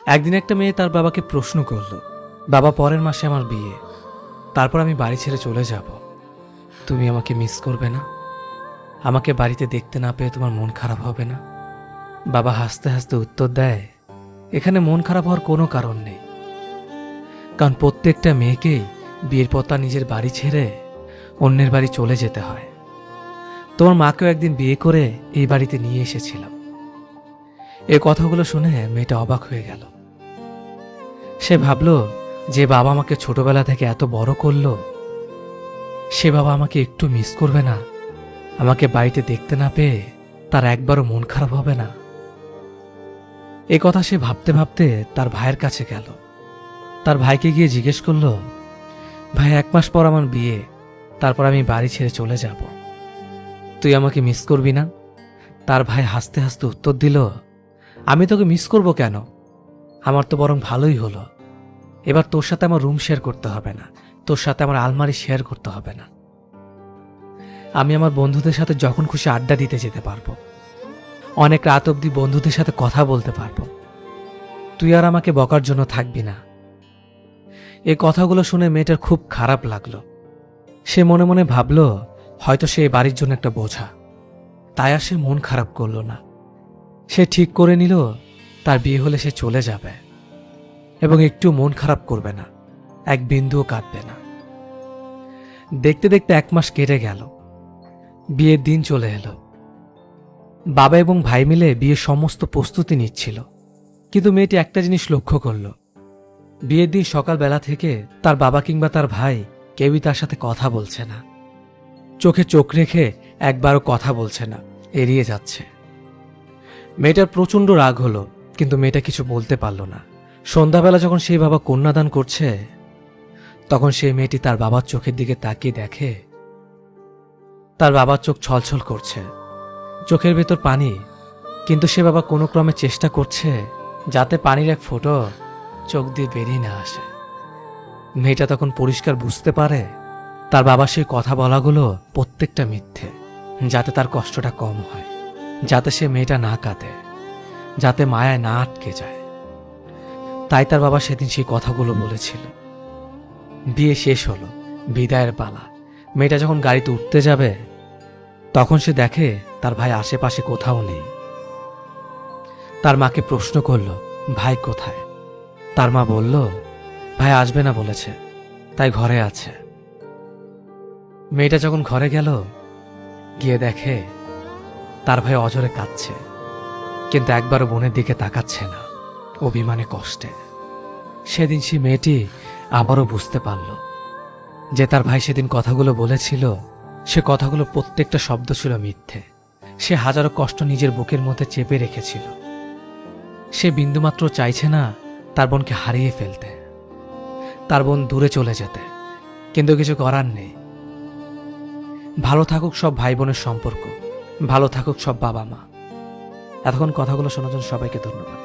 একদিন একটা মেয়ে তার বাবাকে প্রশ্ন করল, বাবা পরের মাসে আমার বিয়ে, তারপর আমি বাড়ি ছেড়ে চলে যাব, তুমি আমাকে মিস করবে না? আমাকে বাড়িতে দেখতে না পেয়ে তোমার মন খারাপ হবে না? বাবা হাসতে হাসতে উত্তর দেয়, এখানে মন খারাপ হওয়ার কোনো কারণ নেই, কারণ প্রত্যেকটা মেয়েকেই বিয়ের পর তার নিজের বাড়ি ছেড়ে অন্যের বাড়ি চলে যেতে হয়। তোমার মাকেও একদিন বিয়ে করে এই বাড়িতে নিয়ে এসেছিলাম। এই কথাগুলো শুনে মেয়েটা অবাক হয়ে গেল। সে ভাবল, যে বাবা আমাকে ছোটবেলা থেকে এত বড় করলো, সে বাবা আমাকে একটু মিস করবে না? আমাকে বাড়িতে দেখতে না পেয়ে তার একবারও মন খারাপ হবে না? এই কথা সে ভাবতে ভাবতে তার ভাইয়ের কাছে গেল। তার ভাইকে গিয়ে জিজ্ঞেস করল, ভাই 1 মাস পর আমার বিয়ে, তারপর আমি বাড়ি ছেড়ে চলে যাব, তুই আমাকে মিস করবি না? তার ভাই হাসতে হাসতে উত্তর দিল, আমি তোকে মিস করব কেন? আমার তো বরং ভালোই হলো। এবার তোর সাথে আমার রুম শেয়ার করতে হবে না, তোর সাথে আমার আলমারি শেয়ার করতে হবে না। আমি আমার বন্ধুদের সাথে যখন খুশি আড্ডা দিতে যেতে পারবো, অনেক রাত অবধি বন্ধুদের সাথে কথা বলতে পারবো। তুই আর আমাকে বকার জন্য থাকবি না। এই কথাগুলো শুনে মেয়েটার খুব খারাপ লাগলো। সে মনে মনে ভাবল, হয়তো সে এই বাড়ির জন্য একটা বোঝা, তাই আর সে মন খারাপ করলো না। সে ঠিক করে নিল, তার বিয়ে হলে সে চলে যাবে এবং একটু মন খারাপ করবে না, এক বিন্দুও কাঁদবে না। দেখতে দেখতে 1 মাস কেটে গেল। বিয়ের দিন চলে এলো। বাবা এবং ভাই মিলে বিয়ের সমস্ত প্রস্তুতি নিচ্ছিল, কিন্তু মেয়েটি একটা জিনিস লক্ষ্য করল, বিয়ের দিন সকালবেলা থেকে তার বাবা কিংবা তার ভাই কেউই তার সাথে কথা বলছে না। চোখে চোখ রেখে একবারও কথা বলছে না, এড়িয়ে যাচ্ছে। মেয়েটার প্রচণ্ড রাগ হলো, কিন্তু মেয়েটা কিছু বলতে পারল না। সন্ধ্যাবেলা যখন সেই বাবা কন্যাদান করছে, তখন সেই মেয়েটি তার বাবার চোখের দিকে তাকিয়ে দেখে তার বাবার চোখ ছলছল করছে, চোখের ভেতর পানি, কিন্তু সে বাবা কোনো ক্রমে চেষ্টা করছে যাতে পানির এক ফোঁটা চোখ দিয়ে বেরিয়ে না আসে। মেয়েটা তখন পরিষ্কার বুঝতে পারে তার বাবা সেই কথা বলাগুলো প্রত্যেকটা মিথ্যে, যাতে তার কষ্টটা কম হয়, যাতে সে মেয়েটা না কাঁদে, যাতে মায়ায় না আটকে যায়। তাই তার বাবা সেদিন সেই কথাগুলো বলেছিল। বিয়ে শেষ হলো, বিদায়ের পালা। মেয়েটা যখন গাড়িতে উঠতে যাবে, তখন সে দেখে তার ভাই আশেপাশে কোথাও নেই। তার মাকে প্রশ্ন করল, ভাই কোথায়? তার মা বলল, ভাই আসবে না বলেছে, তাই ঘরে আছে। মেয়েটা যখন ঘরে গেল, গিয়ে দেখে তার ভাই অঝরে কাঁদছে, কিন্তু একবারও বোনের দিকে তাকাচ্ছে না, অভিমানে কষ্টে। সেদিন সে মেয়েটি আবারও বুঝতে পারল যে তার ভাই সেদিন কথাগুলো বলেছিল, সে কথাগুলো প্রত্যেকটা শব্দ ছিল মিথ্যে। সে হাজারো কষ্ট নিজের বুকের মধ্যে চেপে রেখেছিল। সে বিন্দুমাত্র চাইছে না তার বোনকে হারিয়ে ফেলতে, তার বোন দূরে চলে যেতে, কিন্তু কিছু করার নেই। ভালো থাকুক সব ভাই বোনের সম্পর্ক, ভালো থাকুক সব বাবা মা। এতক্ষণ কথাগুলো শোনার জন্য সবাইকে ধন্যবাদ।